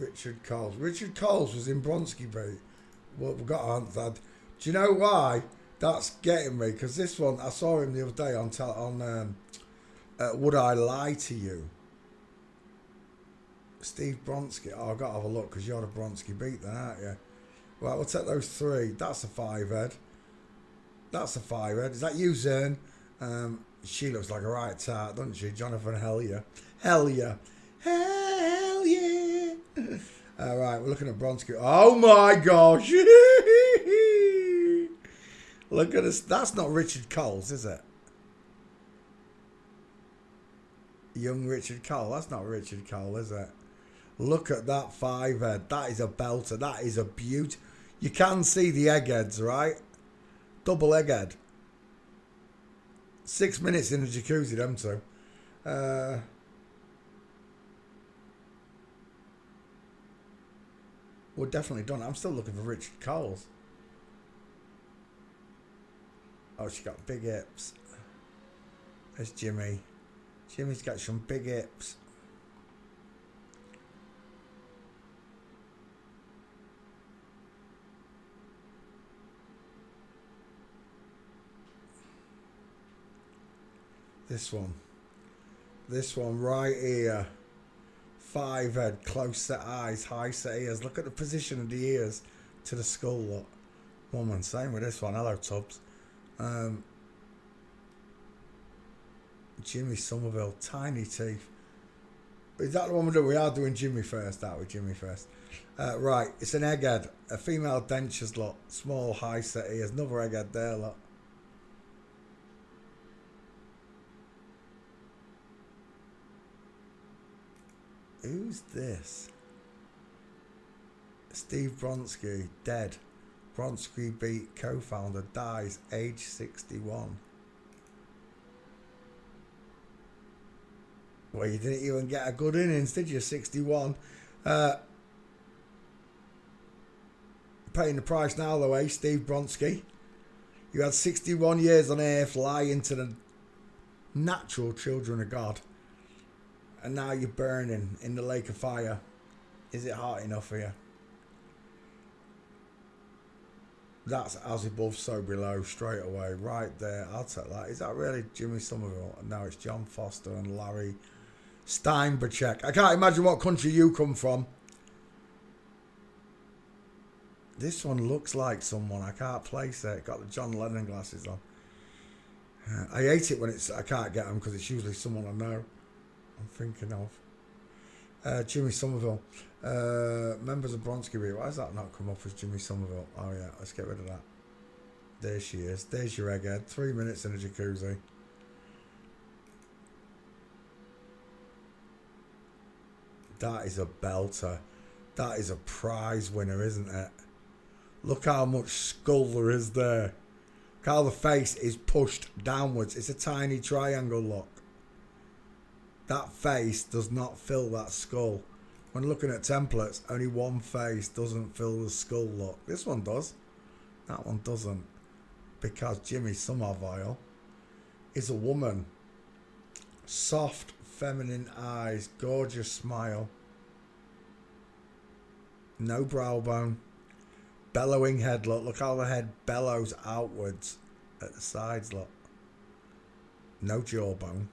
Richard Coles. Richard Coles was in Bronski, mate. Well, we've got on that. Do you know why? That's getting me, because this one, I saw him the other day on Would I Lie to You? Steve Bronski. Oh, I've got to have a look, because you're the Bronski beat then, aren't you? Right, we'll take those three. That's a 5-head. That's a 5-head. Is that you, Zern? She looks like a right tart, doesn't she? Jonathan Hellier. Hellier. Hell yeah. Alright, we're looking at Bronski. Oh my gosh. Look at this. That's not Richard Coles, is it? Young Richard Cole. That's not Richard Cole, is it? Look at that 5-head. That is a belter. That is a beaut. You can see the eggheads, right? Double egghead. 6 minutes in the jacuzzi, them two. We're definitely done. I'm still looking for Richard Coles. Oh, she got big hips. There's Jimmy. Jimmy's got some big hips. This one. This one right here. 5-head, close set eyes, high set ears. Look at the position of the ears to the skull, look. Woman, same with this one. Hello, Tubbs. Jimmy Somerville, tiny teeth. Is that the one we are doing Jimmy first, aren't we? Jimmy first. Right, it's an egghead. A female dentures, look. Small, high set ears. Another egghead there, look. Who's this? Steve Bronski, dead. Bronski Beat co-founder, dies, age 61. Well, you didn't even get a good innings, did you? 61. Paying the price now, though, eh, Steve Bronski? You had 61 years on earth lying to the natural children of God. And now you're burning in the lake of fire. Is it hot enough for you? That's as above, so below, straight away, right there. I'll take that. Is that really Jimmy Somerville? No, it's John Foster and Larry Steinbachek. I can't imagine what country you come from. This one looks like someone. I can't place it. Got the John Lennon glasses on. I hate it when I can't get them, because it's usually someone I know. I'm thinking of Jimmy Somerville. Members of Bronski Beat. Why does that not come up as Jimmy Somerville? Oh yeah, let's get rid of that. There she is. There's your egghead. 3 minutes in a jacuzzi. That is a belter. That is a prize winner, isn't it? Look how much skull there is there. Look how the face is pushed downwards. It's a tiny triangle, look. That face does not fill that skull. When looking at templates, only one face doesn't fill the skull look. This one does. That one doesn't. Because Jimmy Somerville is a woman. Soft, feminine eyes. Gorgeous smile. No brow bone. Bellowing head, look. Look how the head bellows outwards at the sides, look. No jawbone.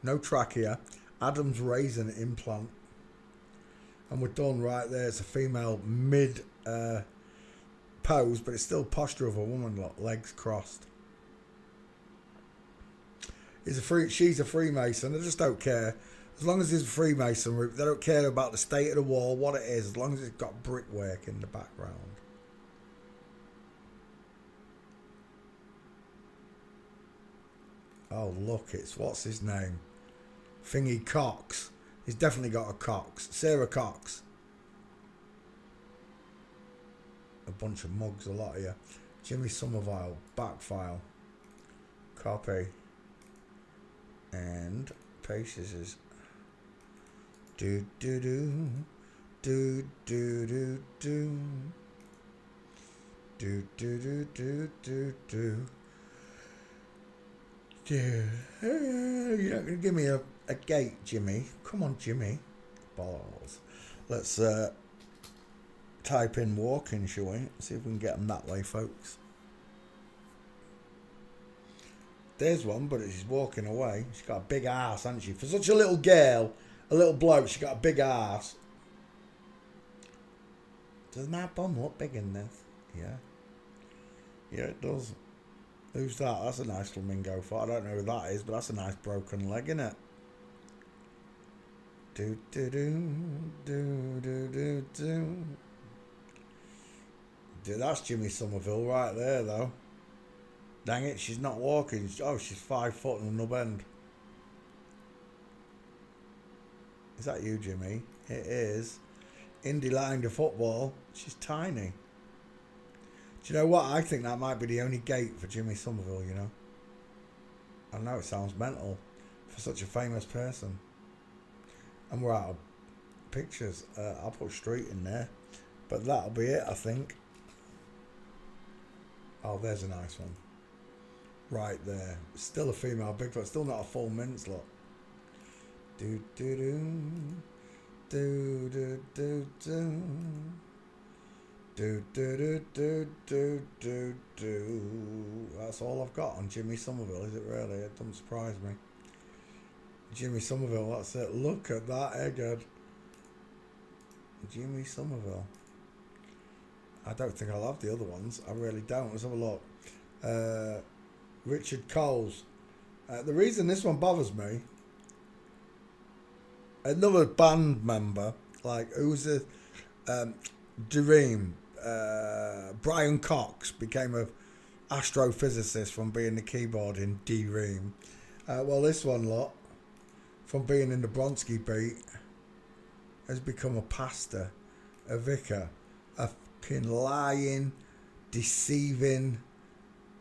No trachea. Adam's raisin implant. And we're done right there. It's a female mid pose, but it's still posture of a woman, look. Legs crossed. She's a Freemason. They just don't care. As long as it's Freemasonry, they don't care about the state of the wall, what it is, as long as it's got brickwork in the background. Oh, look, it's, what's his name? Thingy Cox. He's definitely got a Cox. Sarah Cox. A bunch of mugs, a lot of you. Jimmy Somerville, back file. Copy. And paste is do do do do do do do do do do do do. You're not gonna give me a gate, Jimmy. Come on, Jimmy. balls. Let's type in walking, shall we? See if we can get them that way, folks. There's one, but she's walking away. She's got a big ass, hasn't she? For such a little girl, a little bloke, she's got a big ass. Does my bum look big in this? Yeah. Yeah, it does. Who's that? That's a nice flamingo foot. I don't know who that is, but that's a nice broken leg, isn't it? Do do do do do do do. Dude, that's Jimmy Somerville right there, though. Dang it, she's not walking. Oh, she's 5 foot and a nub end. Is that you, Jimmy? It is. Indie line to football. She's tiny. Do you know what? I think that might be the only gate for Jimmy Somerville, you know. I know it sounds mental for such a famous person. And we're out of pictures. I'll put street in there. But that'll be it, I think. Oh, there's a nice one. Right there. Still a female Bigfoot. Still not a full mince, look. Do do do. Do do do do. Do do do do do do do. That's all I've got on Jimmy Somerville, is it really? It doesn't surprise me. Jimmy Somerville, that's it. Look at that egghead. Jimmy Somerville. I don't think I'll have the other ones. I really don't. Let's have a look. Richard Coles. The reason this one bothers me, another band member, like who's a Dream, Brian Cox became a astrophysicist from being the keyboard in D-Ream. Well, this one lot, from being in the Bronski beat, has become a pastor, a vicar, a fucking lying, deceiving,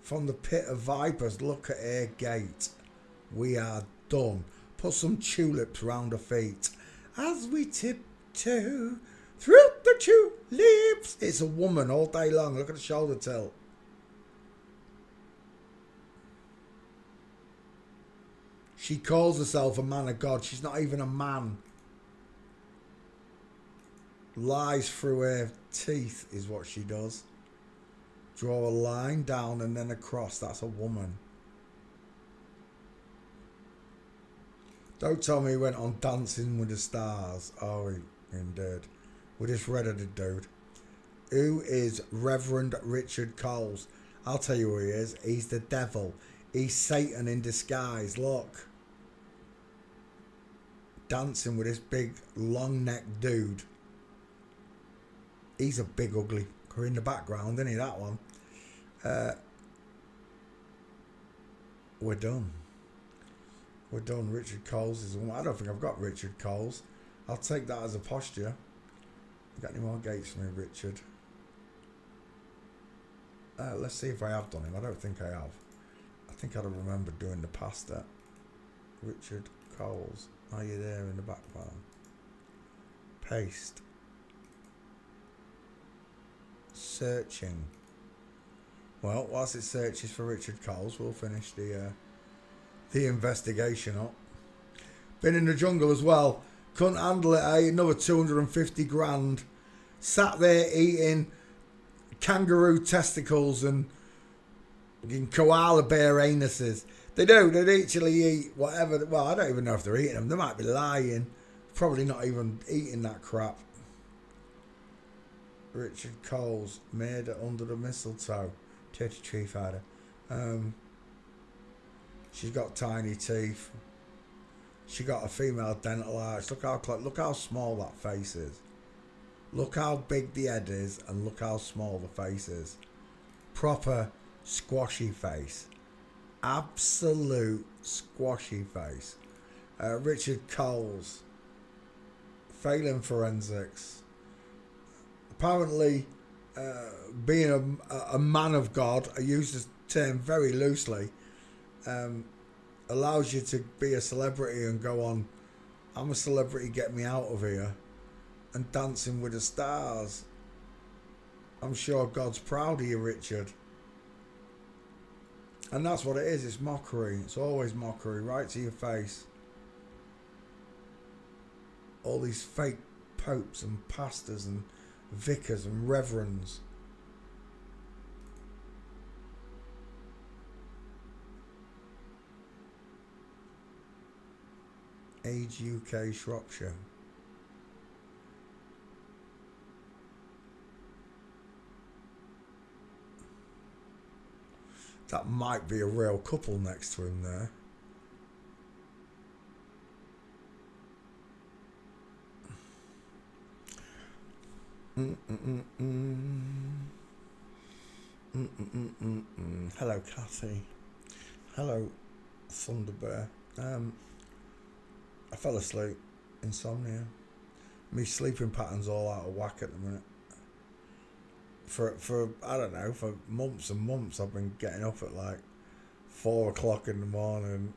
from the pit of vipers. Look at her gate. We are done. Put some tulips round her feet as we tiptoe through the tulips. It's a woman all day long. Look at the shoulder tilt. She calls herself a man of God. She's not even a man. Lies through her teeth is what she does. Draw a line down and then across. That's a woman. Don't tell me he went on Dancing with the Stars. Oh, he did. With this red-headed dude. Who is Reverend Richard Coles? I'll tell you who he is. He's the devil. He's Satan in disguise. Look. Dancing with this big, long-necked dude. He's a big, ugly. In the background, isn't he, that one? We're done. We're done. Richard Coles is one. I don't think I've got Richard Coles. I'll take that as a posture. You got any more gates for me, Richard? Let's see if I have done him. I don't think I have. I think I'd have remembered doing the pasta. Richard Coles. Are you there in the background? Paste. Searching. Well, whilst it searches for Richard Coles, we'll finish the investigation up. Been in the jungle as well. Couldn't handle it, eh? Another 250 grand. Sat there eating kangaroo testicles and koala bear anuses. They do. They actually eat whatever. Well, I don't even know if they're eating them. They might be lying. Probably not even eating that crap. Richard Coles, made under the mistletoe. Titty tree fighter. She's got tiny teeth. She got a female dental arch. Look how small that face is. Look how big the head is, and look how small the face is. Proper squashy face. Absolute squashy face. Richard Coles. Failing forensics. Apparently, being a man of God, I use this term very loosely, allows you to be a celebrity and go on, I'm a celebrity, get me out of here, and Dancing with the Stars. I'm sure God's proud of you, Richard. And that's what it is. It's mockery. It's always mockery, right to your face. all these fake popes and pastors and vicars and reverends. Age UK Shropshire. That might be a real couple next to him there. Hello, Cathy. Hello, Thunderbear. I fell asleep. Insomnia. Me sleeping pattern's all out of whack at the minute. For I don't know, for months and months I've been getting up at like 4 o'clock in the morning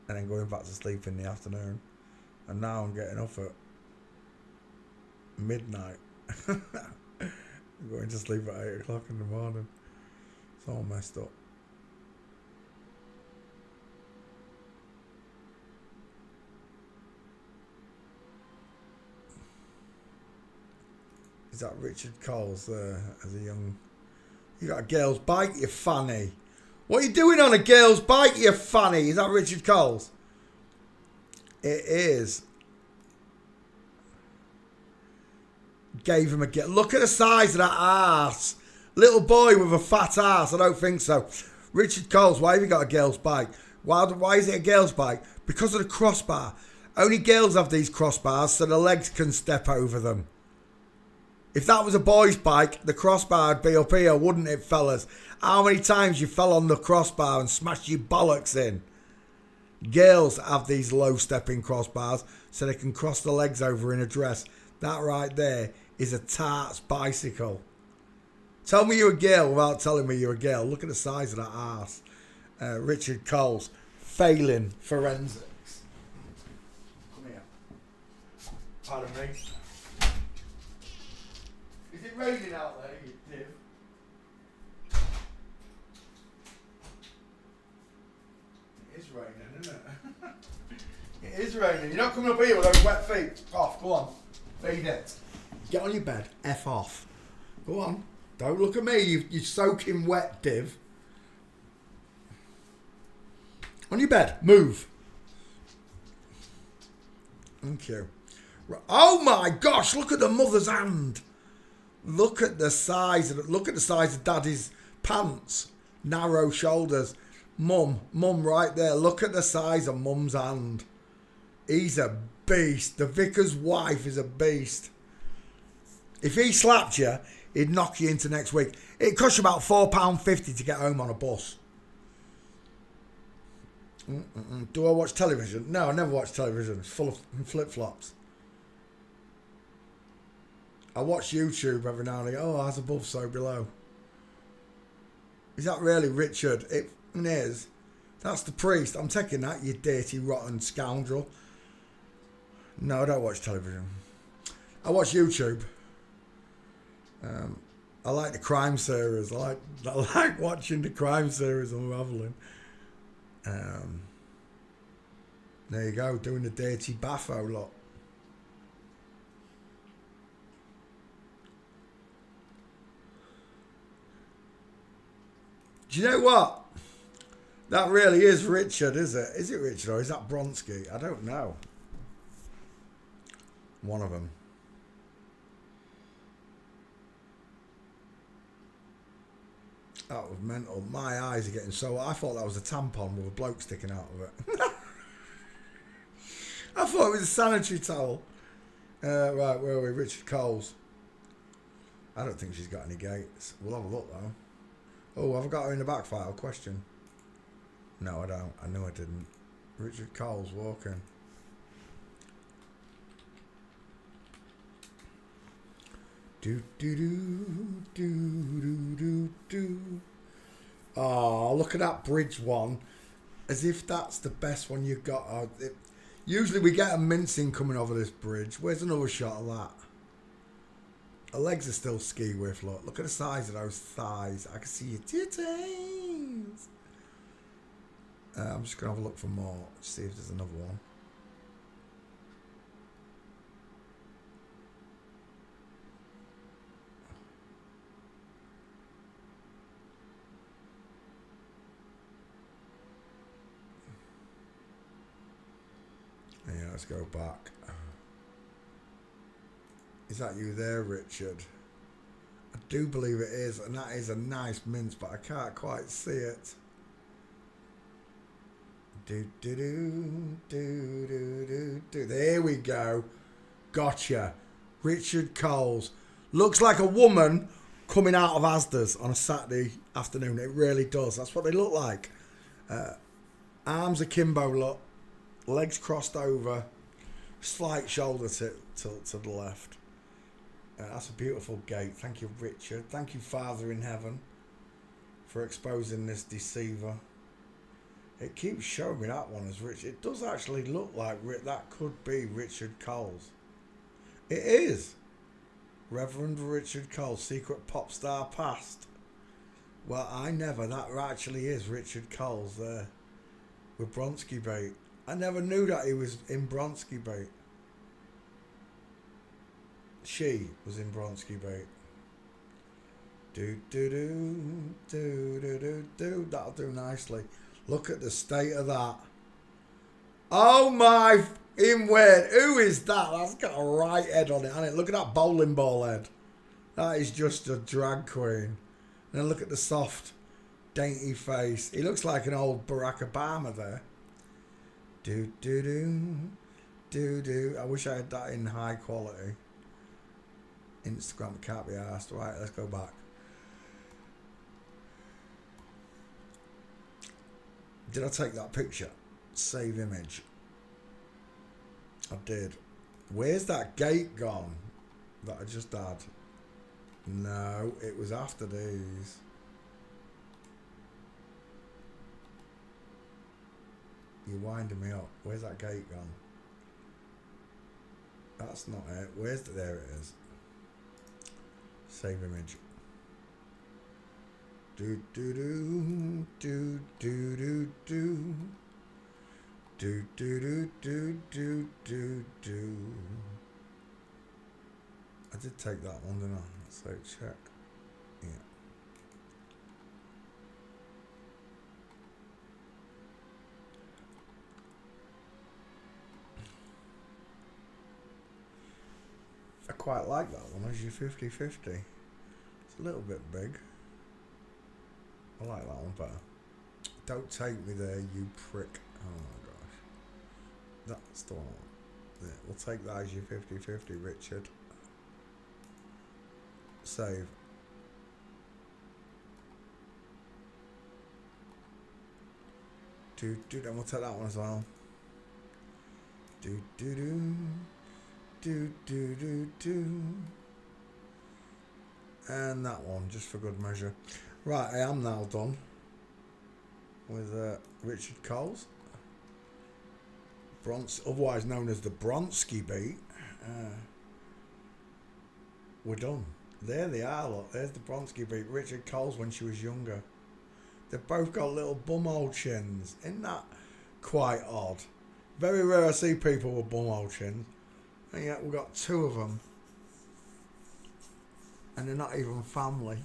and then going back to sleep in the afternoon. And now I'm getting up at midnight. I'm going to sleep at 8 o'clock in the morning. It's all messed up. Is that Richard Coles there as a young... You got a girl's bike, you fanny. What are you doing on a girl's bike, you fanny? Is that Richard Coles? It is. Gave him a get. Look at the size of that arse. Little boy with a fat arse. I don't think so. Richard Coles, why have you got a girl's bike? Why is it a girl's bike? Because of the crossbar. Only girls have these crossbars so the legs can step over them. If that was a boy's bike, the crossbar would be up here, wouldn't it, fellas? How many times you fell on the crossbar and smashed your bollocks in? Girls have these low-stepping crossbars so they can cross the legs over in a dress. That right there is a tart's bicycle. Tell me you're a girl without telling me you're a girl. Look at the size of that arse. Richard Coles, failing forensics. Come here. Pardon me. Is it raining out there, you div? It is raining, isn't it? It is raining. You're not coming up here with those wet feet. Off, go on. Feed it. Get on your bed. F off. Go on. Don't look at me. You're soaking wet, div. On your bed. Move. Thank you. Oh my gosh! Look at the mother's hand. Look at the size of Daddy's pants. Narrow shoulders. Mum right there. Look at the size of Mum's hand. He's a beast. The vicar's wife is a beast. If he slapped you, he'd knock you into next week. It costs you about £4.50 to get home on a bus. Do I watch television? No, I never watch television. It's full of flip-flops. I watch YouTube every now and again. Oh, as above, so below. Is that really Richard? It is. That's the priest. I'm taking that, you dirty, rotten scoundrel. No, I don't watch television. I watch YouTube. I like the crime series. I like watching the crime series unraveling. There you go, doing the dirty baffo lot. Do you know what? That really is Richard, is it? Is it Richard or is that Bronski? I don't know. One of them. That was mental. My eyes are getting so... I thought that was a tampon with a bloke sticking out of it. I thought it was a sanitary towel. Right, where are we? Richard Coles. I don't think she's got any gates. We'll have a look though. Oh, have I got her in the back file? Question. No, I don't. I knew I didn't. Richard Coles walking. Do do do do do do do. Oh, look at that bridge one. As if that's the best one you've got. Usually we get a mincing coming over this bridge. Where's another shot of that? Her legs are still ski with, look. Look at the size of those thighs. I can see your titties. I'm just going to have a look for more. See if there's another one. let's go back. Is that you there, Richard? I do believe it is, and that is a nice mince, but I can't quite see it. There we go. Gotcha. Richard Coles. Looks like a woman coming out of Asda's on a Saturday afternoon. It really does. That's what they look like. Arms akimbo look. Legs crossed over. Slight shoulder tilt to the left. That's a beautiful gait. Thank you, Richard. Thank you, Father in Heaven, for exposing this deceiver. It keeps showing me that one as Richard. It does actually look like that could be Richard Coles. It is. Reverend Richard Coles, secret pop star past. Well, I never. That actually is Richard Coles there with Bronski bait. I never knew that he was in Bronski bait. She was in Bronski bait. Do. That'll do nicely. Look at the state of that. Oh my in word. Who is that? That's got a right head on it, hasn't it? Look at that bowling ball head. That is just a drag queen. And then look at the soft, dainty face. He looks like an old Barack Obama there. Do. I wish I had that in high quality. Instagram can't be asked. Right, let's go back. Did I take that picture? Save image. I did. Where's that gate gone that I just had? No, it was after these. You're winding me up. Where's that gate gone? That's not it. Where's the... There it is. Save image. Do. I did take that one, didn't I? So check. Yeah. I quite like that one as your 50-50. It's a little bit big. I like that one better. Don't take me there, you prick. Oh my gosh. That's the one. Yeah, we'll take that as your 50-50, Richard. Save. Then we'll take that one as well. And that one, just for good measure. Right, I am now done with Richard Coles. Otherwise known as the Bronski beat. We're done. There they are, look. There's the Bronski beat. Richard Coles when she was younger. They've both got little bumhole chins. Isn't that quite odd? Very rare I see people with bumhole chins. And yet we've got two of them. And they're not even family.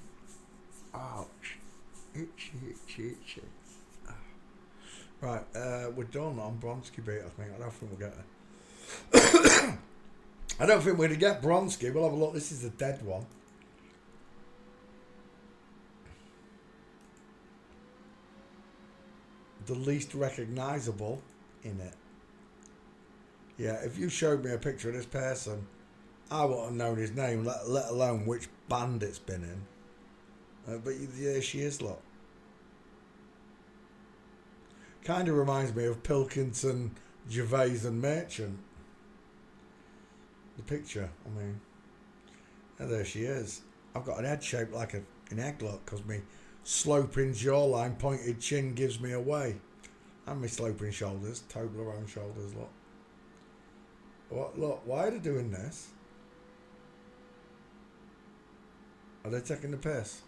Ouch. Itchy. Right, we're done on Bronski beat, I think. I don't think we'll get there. I don't think we're going to get Bronski. We'll have a look. This is the dead one. The least recognisable in it. Yeah, if you showed me a picture of this person, I wouldn't have known his name, let alone which band it's been in. But there she is, look. Kind of reminds me of Pilkington, Gervais and Merchant. The picture, I mean. And there she is. I've got an head shaped like an egg, look, because my sloping jawline, pointed chin gives me away. And my sloping shoulders, Toblerone shoulders, look. What? Look, why are they doing this? Are they taking the piss?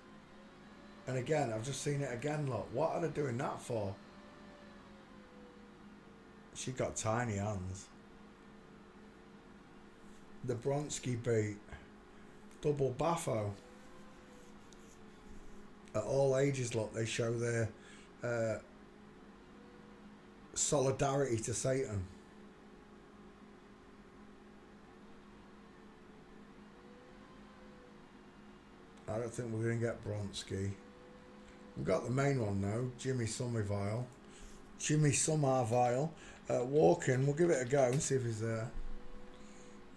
And again, I've just seen it again, look. What are they doing that for? She got tiny hands. The Bronski beat. Double baffo. At all ages, look, they show their solidarity to Satan. I don't think we're going to get Bronski. We've got the main one now, Jimmy Somerville. Walking, we'll give it a go and see if he's there.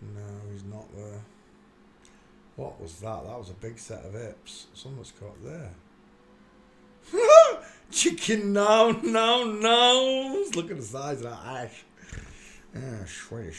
No, he's not there. What was that? That was a big set of hips. Someone's caught there. Chicken, no. Look at the size of that ash. Yeah, sweaty.